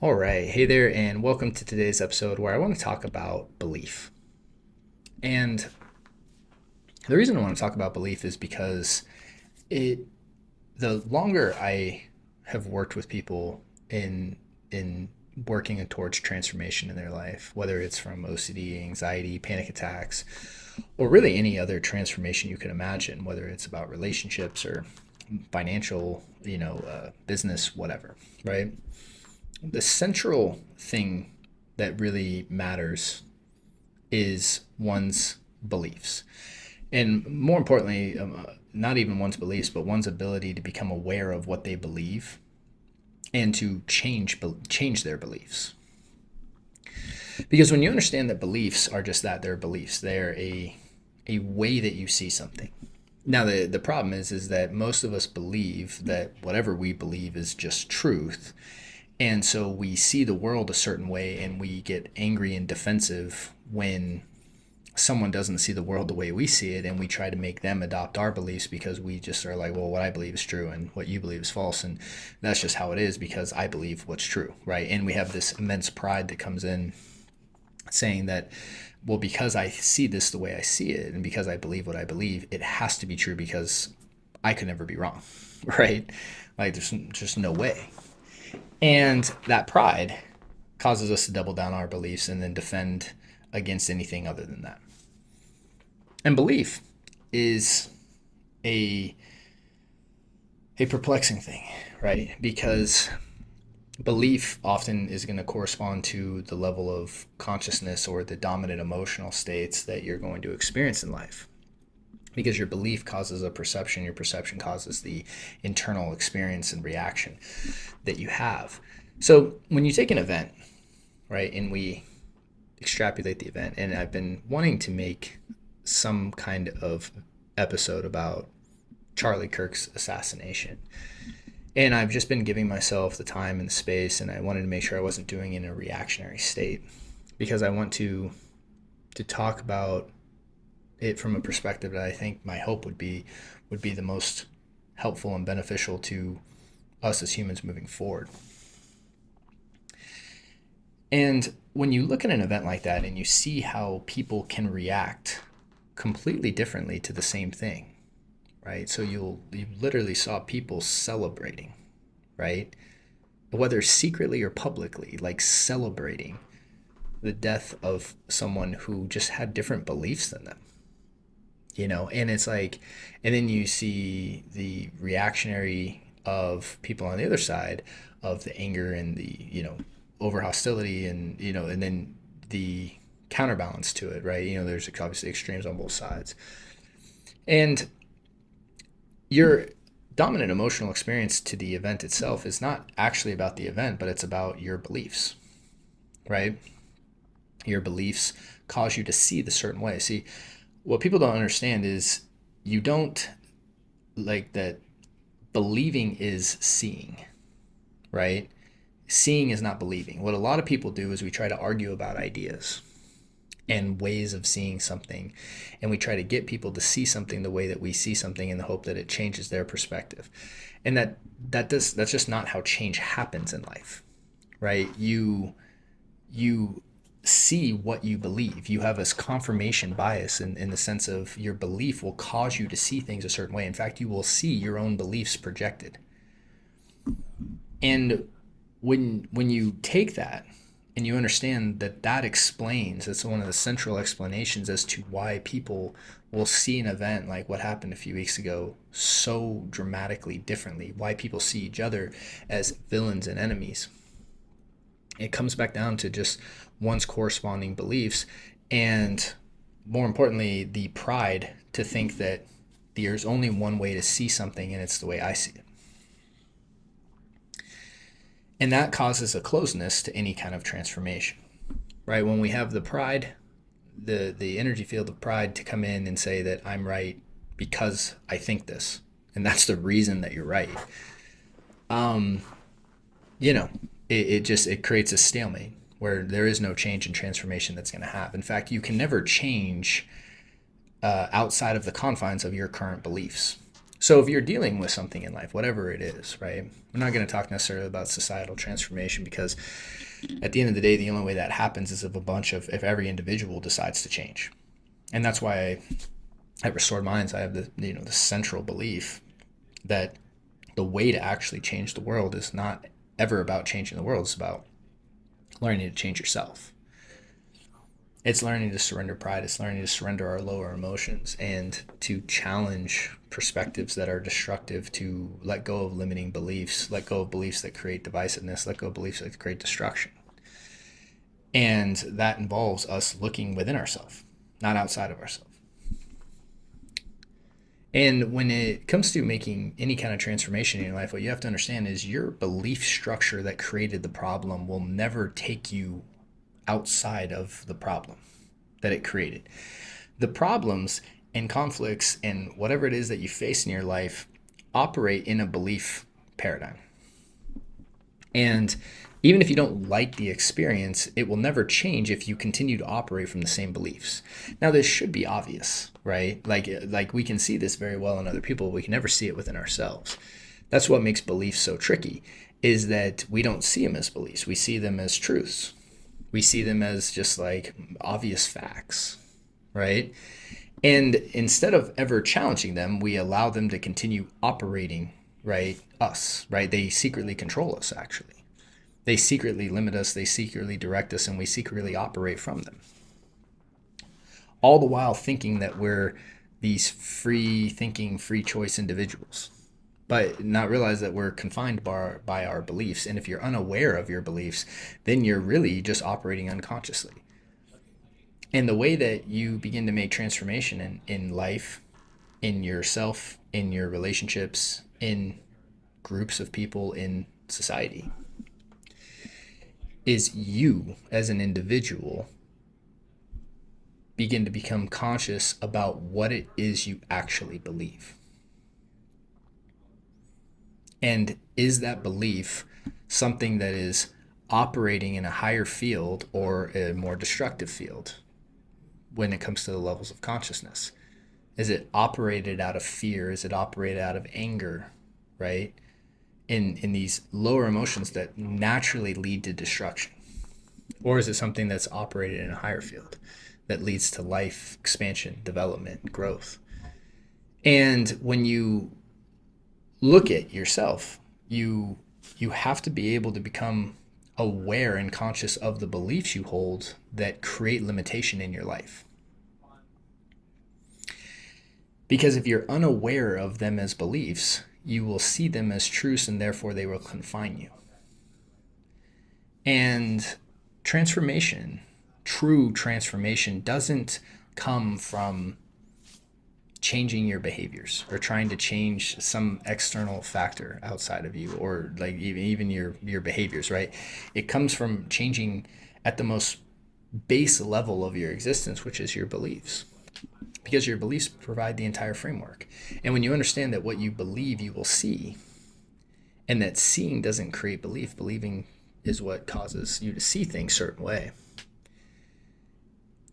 All right. Hey there, and welcome to today's episode where I want to talk about belief. And the reason I want to talk about belief is because it the longer I have worked with people in working towards transformation in their life, whether it's from OCD, anxiety, panic attacks, or really any other transformation you can imagine, whether it's about relationships or financial, business, whatever, right? The central thing that really matters is one's beliefs. And more importantly, not even one's beliefs, but one's ability to become aware of what they believe and to change their beliefs. Because when you understand that beliefs are just that, they're beliefs. They're a way that you see something. Now the problem is that most of us believe that whatever we believe is just truth. And so we see the world a certain way and we get angry and defensive when someone doesn't see the world the way we see it, and we try to make them adopt our beliefs because we just are like, well, what I believe is true and what you believe is false, and that's just how it is because I believe what's true, right? And we have this immense pride that comes in saying that, well, because I see this the way I see it and because I believe what I believe, it has to be true because I could never be wrong, right? Like there's just no way. And that pride causes us to double down our beliefs and then defend against anything other than that. And belief is a perplexing thing, right? Because belief often is going to correspond to the level of consciousness or the dominant emotional states that you're going to experience in life. Because your belief causes a perception, your perception causes the internal experience and reaction that you have. So when you take an event, right, and we extrapolate the event, and I've been wanting to make some kind of episode about Charlie Kirk's assassination. And I've just been giving myself the time and the space, and I wanted to make sure I wasn't doing it in a reactionary state because I want to talk about it from a perspective that I think my hope would be the most helpful and beneficial to us as humans moving forward. And when you look at an event like that and you see how people can react completely differently to the same thing, right? So you literally saw people celebrating, right? Whether secretly or publicly, like celebrating the death of someone who just had different beliefs than them. And it's like, and then you see the reactionary of people on the other side of the anger and the, over hostility and, and then the counterbalance to it, right? There's obviously extremes on both sides. And your dominant emotional experience to the event itself is not actually about the event, but it's about your beliefs, right? Your beliefs cause you to see the certain way. See, what people don't understand is you don't like that believing is seeing, right? Seeing is not believing. What a lot of people do is we try to argue about ideas and ways of seeing something, and we try to get people to see something the way that we see something in the hope that it changes their perspective. And that's just not how change happens in life, right? You see what you believe. You have this confirmation bias in the sense of your belief will cause you to see things a certain way. In fact, you will see your own beliefs projected. And when you take that and you understand that explains, it's one of the central explanations as to why people will see an event like what happened a few weeks ago so dramatically differently, why people see each other as villains and enemies. It comes back down to just one's corresponding beliefs and, more importantly, the pride to think that there's only one way to see something and it's the way I see it. And that causes a closeness to any kind of transformation, right? When we have the pride, the energy field of pride to come in and say that I'm right because I think this, and that's the reason that you're right. It creates a stalemate where there is no change and transformation that's going to happen. In fact, you can never change outside of the confines of your current beliefs. So if you're dealing with something in life, whatever it is, right? We're not going to talk necessarily about societal transformation, because at the end of the day, the only way that happens is if every individual decides to change. And that's why at Restored Minds, I have the central belief that the way to actually change the world is not ever about changing the world. It's about learning to change yourself. It's learning to surrender pride. It's learning to surrender our lower emotions and to challenge perspectives that are destructive, to let go of limiting beliefs, let go of beliefs that create divisiveness, let go of beliefs that create destruction. And that involves us looking within ourselves, not outside of ourselves. And when it comes to making any kind of transformation in your life, what you have to understand is your belief structure that created the problem will never take you outside of the problem that it created. The problems and conflicts and whatever it is that you face in your life operate in a belief paradigm. And even if you don't like the experience, it will never change if you continue to operate from the same beliefs. Now, this should be obvious, right? Like we can see this very well in other people. We can never see it within ourselves. That's what makes beliefs so tricky, is that we don't see them as beliefs. We see them as truths. We see them as just like obvious facts, right? And instead of ever challenging them, we allow them to continue operating, right? Us, right? They secretly control us, actually. They secretly limit us, they secretly direct us, and we secretly operate from them. All the while thinking that we're these free thinking, free choice individuals, but not realize that we're confined by our beliefs. And if you're unaware of your beliefs, then you're really just operating unconsciously. And the way that you begin to make transformation in life, in yourself, in your relationships, in groups of people, in society, is you as an individual begin to become conscious about what it is you actually believe. And is that belief something that is operating in a higher field or a more destructive field when it comes to the levels of consciousness? Is it operated out of fear? Is it operated out of anger, right? In these lower emotions that naturally lead to destruction? Or is it something that's operated in a higher field that leads to life, expansion, development, growth? And when you look at yourself, you have to be able to become aware and conscious of the beliefs you hold that create limitation in your life. Because if you're unaware of them as beliefs, you will see them as truths, and therefore they will confine you. And transformation, true transformation, doesn't come from changing your behaviors or trying to change some external factor outside of you, or like even your behaviors, right? It comes from changing at the most base level of your existence, which is your beliefs, because your beliefs provide the entire framework. And when you understand that what you believe you will see, and that seeing doesn't create belief, believing is what causes you to see things a certain way,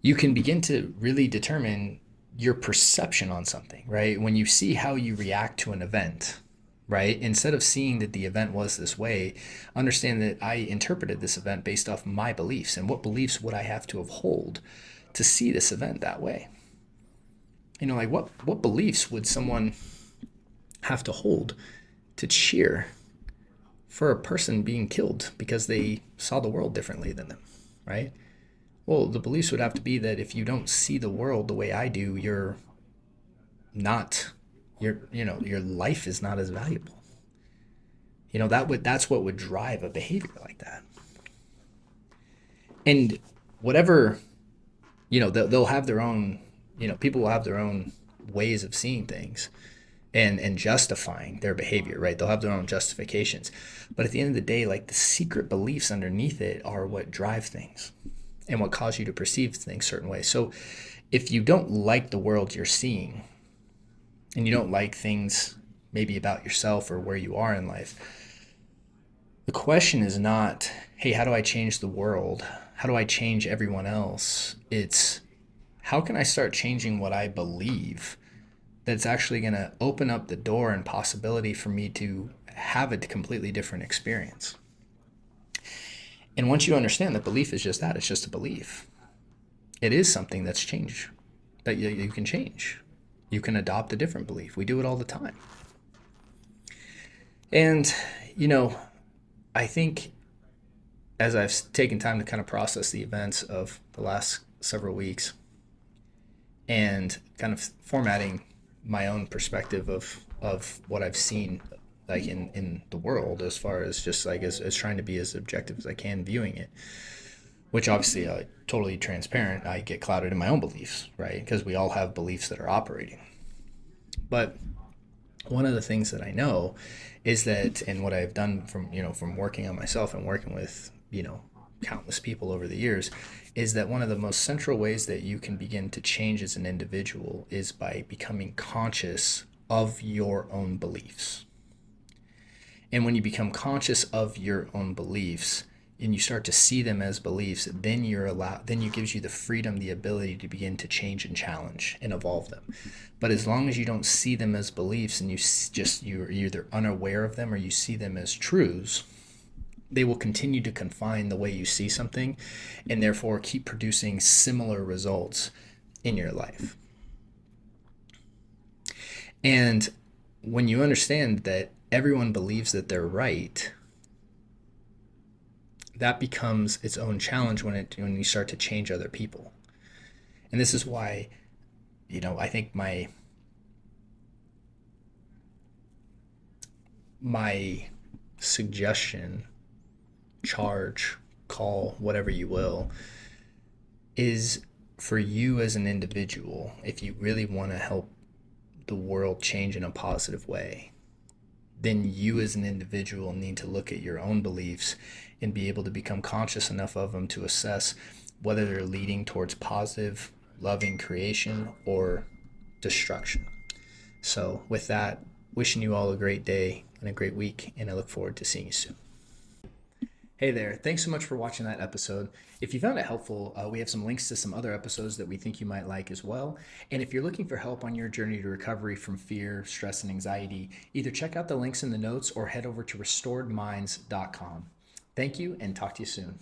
you can begin to really determine your perception on something, right? When you see how you react to an event, right? Instead of seeing that the event was this way, understand that I interpreted this event based off my beliefs, and what beliefs would I have to hold to see this event that way? You know, like what beliefs would someone have to hold to cheer for a person being killed because they saw the world differently than them, right? Well, the beliefs would have to be that if you don't see the world the way I do, your life is not as valuable. That's what would drive a behavior like that. And whatever, they'll have their own, people will have their own ways of seeing things and justifying their behavior, right? They'll have their own justifications. But at the end of the day, like, the secret beliefs underneath it are what drive things and what cause you to perceive things certain ways. So if you don't like the world you're seeing, and you don't like things maybe about yourself or where you are in life, the question is not, hey, how do I change the world? How do I change everyone else? It's, how can I start changing what I believe that's actually going to open up the door and possibility for me to have a completely different experience. And once you understand that belief is just that, it's just a belief. It is something that's changed, that you can change. You can adopt a different belief. We do it all the time. And, I think as I've taken time to kind of process the events of the last several weeks and kind of formatting my own perspective of what I've seen like in the world, as far as just like as trying to be as objective as I can viewing it, which obviously totally transparent, I get clouded in my own beliefs, right? Because we all have beliefs that are operating. But one of the things that I know is that, and what I've done from working on myself and working with, countless people over the years, is that one of the most central ways that you can begin to change as an individual is by becoming conscious of your own beliefs. And when you become conscious of your own beliefs and you start to see them as beliefs, then it gives you the freedom, the ability to begin to change and challenge and evolve them. But as long as you don't see them as beliefs and you're either unaware of them or you see them as truths, they will continue to confine the way you see something and therefore keep producing similar results in your life. And when you understand that everyone believes that they're right, that becomes its own challenge when you start to change other people. And this is why, I think my suggestion, charge, call, whatever you will, is for you as an individual, if you really want to help the world change in a positive way, then you as an individual need to look at your own beliefs and be able to become conscious enough of them to assess whether they're leading towards positive, loving creation or destruction. So with that, wishing you all a great day and a great week, and I look forward to seeing you soon. Hey there, thanks so much for watching that episode. If you found it helpful, we have some links to some other episodes that we think you might like as well. And if you're looking for help on your journey to recovery from fear, stress, and anxiety, either check out the links in the notes or head over to restoredminds.com. Thank you, and talk to you soon.